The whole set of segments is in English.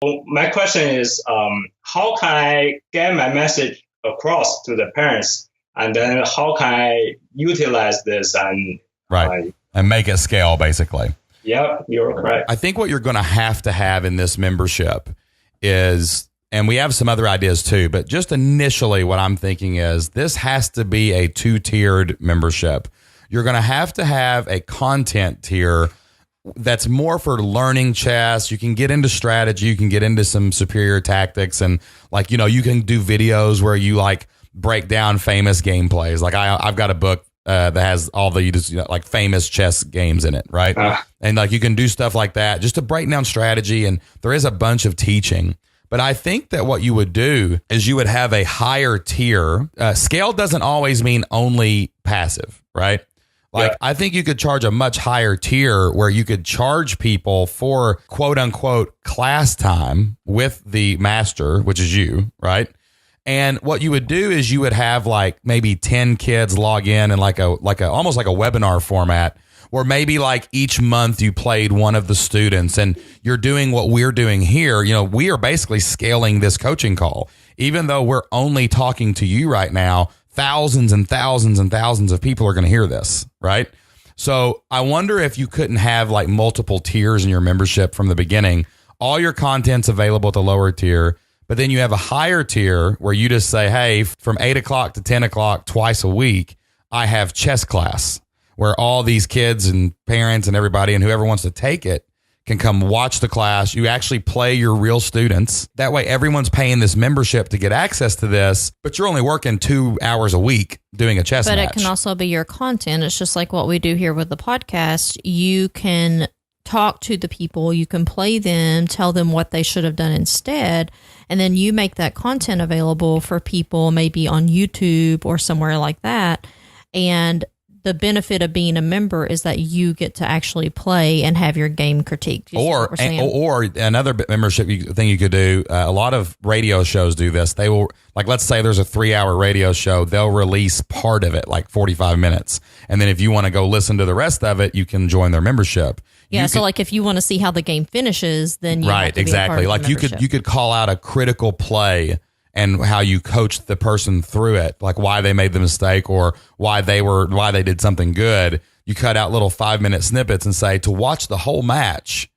My question is, how can I get my message across to the parents? And then how can I utilize this and right and make it scale, basically? Yep, you're correct. I think what you're going to have in this membership is, and we have some other ideas too, but just initially what I'm thinking is this has to be a 2-tiered membership. You're going to have a content tier that's more for learning chess. You can get into strategy, you can get into some superior tactics, and like, you know, you can do videos where you like break down famous gameplays. Like I've got a book that has all the like famous chess games in it, right? And like you can do stuff like that just to break down strategy, and there is a bunch of teaching. But I think that what you would do is you would have a higher tier. Scale doesn't always mean only passive, right? Like, I think you could charge a much higher tier where you could charge people for quote unquote class time with the master, which is you, right? And what you would do is you would have like maybe 10 kids log in and like a almost like a webinar format, where maybe like each month you played one of the students, and you're doing what we're doing here. You know, we are basically scaling this coaching call, even though we're only talking to you right now. Thousands and thousands and thousands of people are going to hear this, right? So I wonder if you couldn't have like multiple tiers in your membership from the beginning. All your content's available at the lower tier, but then you have a higher tier where you just say, hey, from 8 o'clock to 10 o'clock twice a week, I have chess class, where all these kids and parents and everybody and whoever wants to take it can come watch the class. You actually play your real students. That way everyone's paying this membership to get access to this, but you're only working 2 hours a week doing a chess match. But it can also be your content. It's just like what we do here with the podcast. You can talk to the people, you can play them, tell them what they should have done instead, and then you make that content available for people maybe on YouTube or somewhere like that. And the benefit of being a member is that you get to actually play and have your game critiqued. Or another membership thing you could do, a lot of radio shows do this. They will, like, let's say there's a 3-hour radio show, they'll release part of it, like 45 minutes. And then if you want to go listen to the rest of it, you can join their membership. Yeah, so like if you want to see how the game finishes, then you have to be a part of the like membership. you could call out a critical play and how you coached the person through it, like why they made the mistake or why they did something good. You cut out little 5-minute snippets and say, to watch the whole match,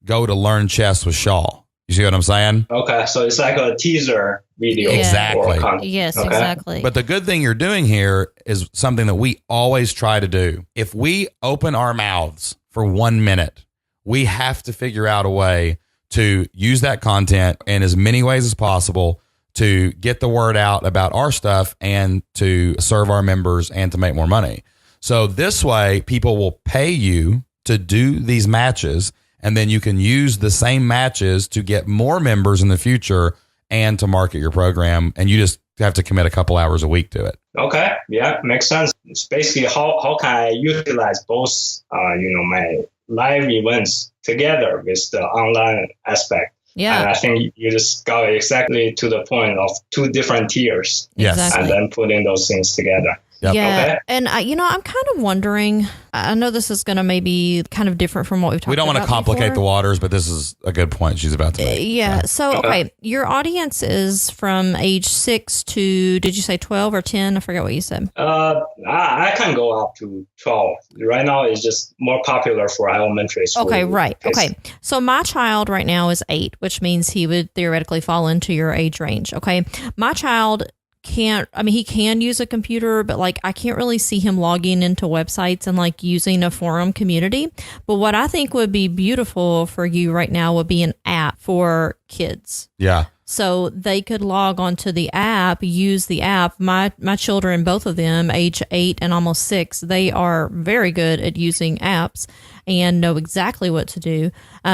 go to Learn Chess with Shaw. You see what I'm saying? Okay, so it's like a teaser video. Exactly. Yes, okay. exactly. But the good thing you're doing here is something that we always try to do. If we open our mouths for 1 minute, we have to figure out a way to use that content in as many ways as possible to get the word out about our stuff and to serve our members and to make more money. So this way, people will pay you to do these matches, and then you can use the same matches to get more members in the future and to market your program. And you just have to commit a couple hours a week to it. Okay. Yeah, makes sense. It's basically how can I utilize both, my live events together with the online aspect. Yeah. And I think you just got exactly to the point of 2 different tiers. Yes. Exactly. And then putting those things together. Yep. Yeah. Okay. And, I'm kind of wondering, I know this is going to maybe kind of different from what we've talked about. We don't want to complicate before. the waters, but this is a good point she's about to make. Yeah. So, okay. Your audience is from age 6 to, did you say 12 or 10? I forget what you said. I can go up to 12. Right now, it's just more popular for elementary school. Okay, right. kids. Okay. So my child right now is 8, which means he would theoretically fall into your age range. Okay. My child he can use a computer, but like I can't really see him logging into websites and like using a forum community. But what I think would be beautiful for you right now would be an app for kids. Yeah. So they could log onto the app, use the app. My children, both of them, age 8 and almost 6, they are very good at using apps and know exactly what to do.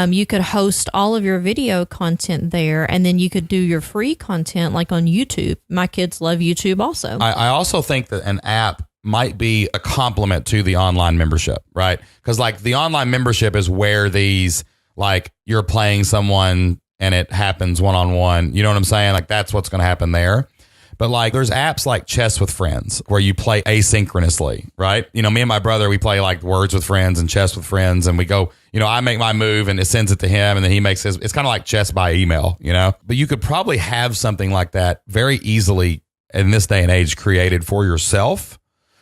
You could host all of your video content there, and then you could do your free content like on YouTube. My kids love YouTube also. I also think that an app might be a complement to the online membership, right? Because like the online membership is where these, like you're playing someone and it happens one-on-one. You know what I'm saying? Like that's what's going to happen there. But like there's apps like Chess with Friends where you play asynchronously, right? You know, me and my brother, we play like Words with Friends and Chess with Friends, and we go, you know, I make my move and it sends it to him and then he makes his. It's kind of like chess by email, you know? But you could probably have something like that very easily in this day and age created for yourself,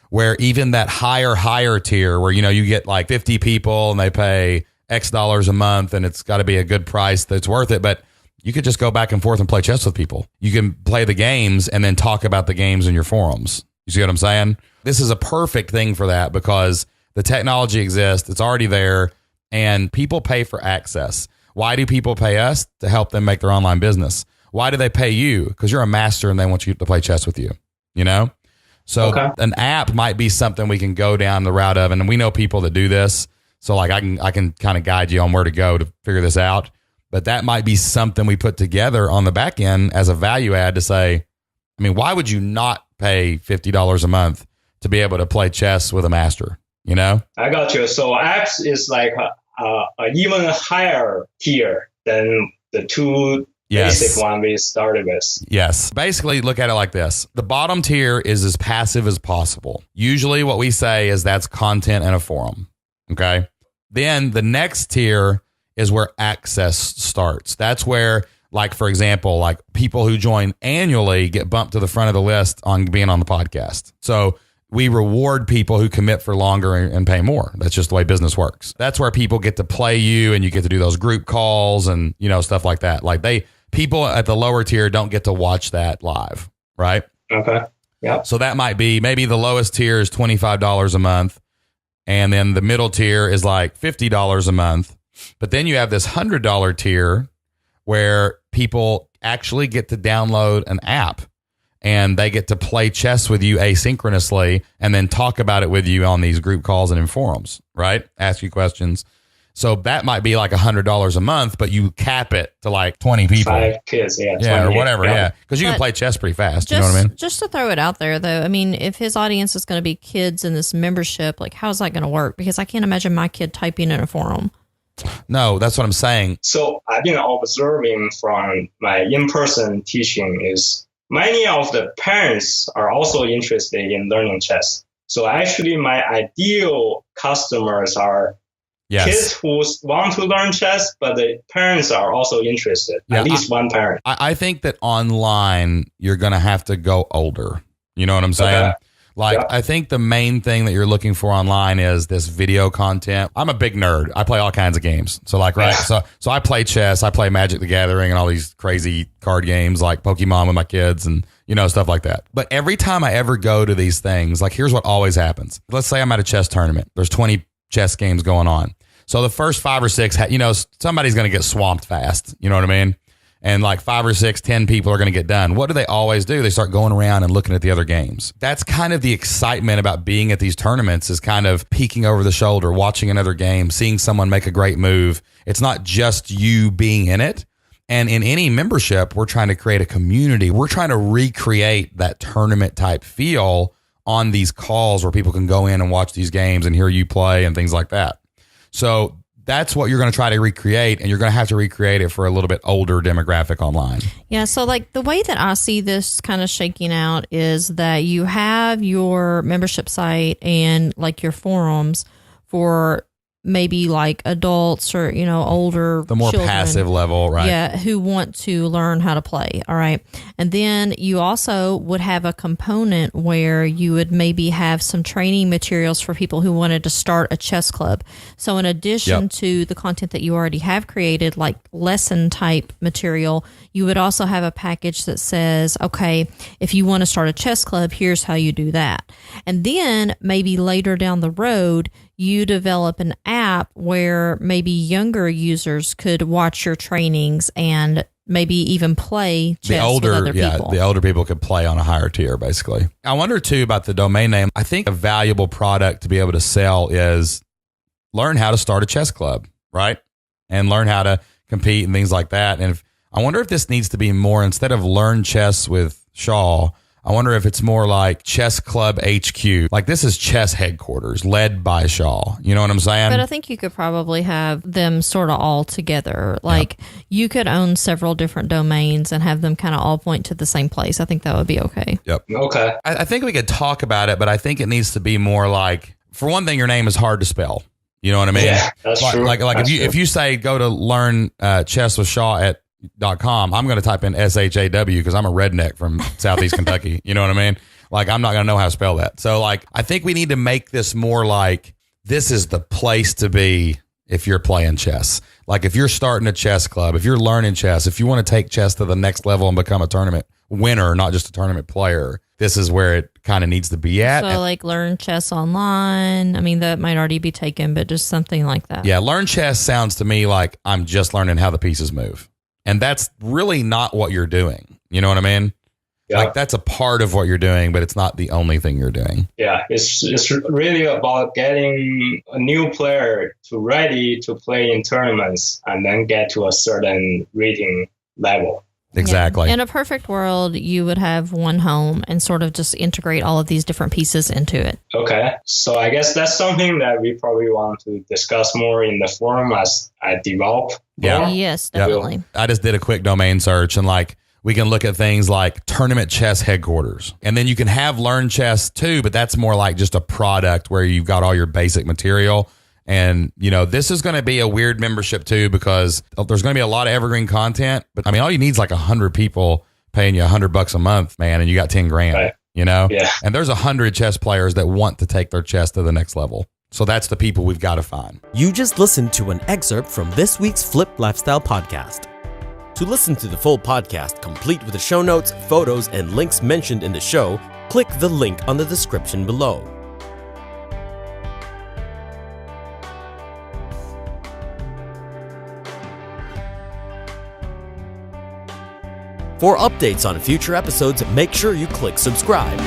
where even that higher tier where, you know, you get like 50 people and they pay X dollars a month and it's got to be a good price that's worth it. But you could just go back and forth and play chess with people. You can play the games and then talk about the games in your forums. You see what I'm saying? This is a perfect thing for that because the technology exists. It's already there and people pay for access. Why do people pay us? To help them make their online business. Why do they pay you? Because you're a master and they want you to play chess with you, you know? So An app might be something we can go down the route of, and we know people that do this. So like I can kind of guide you on where to go to figure this out. But that might be something we put together on the back end as a value add to say, I mean, why would you not pay $50 a month to be able to play chess with a master? You know? I got you. So apps is like an even higher tier than the two basic one we started with. Yes. Basically, look at it like this. The bottom tier is as passive as possible. Usually what we say is that's content in a forum. Okay. Then the next tier is where access starts. That's where, like, for example, like people who join annually get bumped to the front of the list on being on the podcast. So we reward people who commit for longer and pay more. That's just the way business works. That's where people get to play you and you get to do those group calls and, you know, stuff like that. Like people at the lower tier don't get to watch that live, right? Okay. Yeah. So that might be maybe the lowest tier is $25 a month. And then the middle tier is like $50 a month. But then you have this $100 tier where people actually get to download an app and they get to play chess with you asynchronously and then talk about it with you on these group calls and in forums, right? Ask you questions. So that might be like $100 a month, but you cap it to like 20 people. 5 kids, yeah. Yeah, or whatever, yeah. Because you can play chess pretty fast, you know what I mean? Just to throw it out there, though, I mean, if his audience is going to be kids in this membership, like, how's that going to work? Because I can't imagine my kid typing in a forum. No, that's what I'm saying. So I've been observing from my in-person teaching is many of the parents are also interested in learning chess. So actually my ideal customers are kids who want to learn chess, but the parents are also interested, at least one parent. I think that online, you're going to have to go older. You know what I'm saying? Okay. I think the main thing that you're looking for online is this video content. I'm a big nerd. I play all kinds of games. So so I play chess. I play Magic the Gathering and all these crazy card games like Pokemon with my kids and, you know, stuff like that. But every time I ever go to these things, like here's what always happens. Let's say I'm at a chess tournament. There's 20 chess games going on. So the first 5 or 6, you know, somebody's going to get swamped fast. You know what I mean? And like 5 or 6, 10 people are going to get done. What do they always do? They start going around and looking at the other games. That's kind of the excitement about being at these tournaments, is kind of peeking over the shoulder, watching another game, seeing someone make a great move. It's not just you being in it. And in any membership, we're trying to create a community. We're trying to recreate that tournament type feel on these calls where people can go in and watch these games and hear you play and things like that. So that's what you're going to try to recreate, and you're going to have to recreate it for a little bit older demographic online. Yeah, so like the way that I see this kind of shaking out is that you have your membership site and like your forums for maybe like adults or, you know, older, the more children, passive level, right? Yeah, who want to learn how to play. All right. And then you also would have a component where you would maybe have some training materials for people who wanted to start a chess club. So in addition to the content that you already have created, like lesson type material, you would also have a package that says, okay, if you want to start a chess club, here's how you do that. And then maybe later down the road, you develop an app where maybe younger users could watch your trainings and maybe even play chess with other people. The older people could play on a higher tier, basically. I wonder, too, about the domain name. I think a valuable product to be able to sell is learn how to start a chess club, right? And learn how to compete and things like that. And I wonder if this needs to be more, instead of learn chess with Shaw, I wonder if it's more like Chess Club HQ. Like this is chess headquarters led by Shaw. You know what I'm saying? But I think you could probably have them sort of all together. Like you could own several different domains and have them kind of all point to the same place. I think that would be okay. Yep. Okay. I think we could talk about it, but I think it needs to be more like, for one thing, your name is hard to spell. You know what I mean? Yeah, that's true. Like That's if you say go to learn chess with Shaw at .com, I'm going to type in SHAW because I'm a redneck from Southeast Kentucky. You know what I mean? Like I'm not going to know how to spell that. So like I think we need to make this more like this is the place to be if you're playing chess. Like if you're starting a chess club, if you're learning chess, if you want to take chess to the next level and become a tournament winner, not just a tournament player, this is where it kind of needs to be at. So like learn chess online. I mean, that might already be taken, but just something like that. Yeah, learn chess sounds to me like I'm just learning how the pieces move. And that's really not what you're doing. You know what I mean? Yeah. Like that's a part of what you're doing, but it's not the only thing you're doing. Yeah, it's really about getting a new player to ready to play in tournaments and then get to a certain rating level. Exactly. Yeah. In a perfect world, you would have one home and sort of just integrate all of these different pieces into it. Okay, so I guess that's something that we probably want to discuss more in the forum as I develop. Yeah. more. Yes, definitely. I just did a quick domain search and like we can look at things like tournament chess headquarters. And then you can have learn chess too, but that's more like just a product where you've got all your basic material. And, you know, this is going to be a weird membership too, because there's going to be a lot of evergreen content. But I mean, all you need is like 100 people paying you $100 a month, man, and you got 10 grand, Right. you know? Yeah. And there's 100 chess players that want to take their chess to the next level. So that's the people we've got to find. You just listened to an excerpt from this week's Flip Lifestyle podcast. To listen to the full podcast, complete with the show notes, photos, and links mentioned in the show, click the link on the description below. For updates on future episodes, make sure you click subscribe.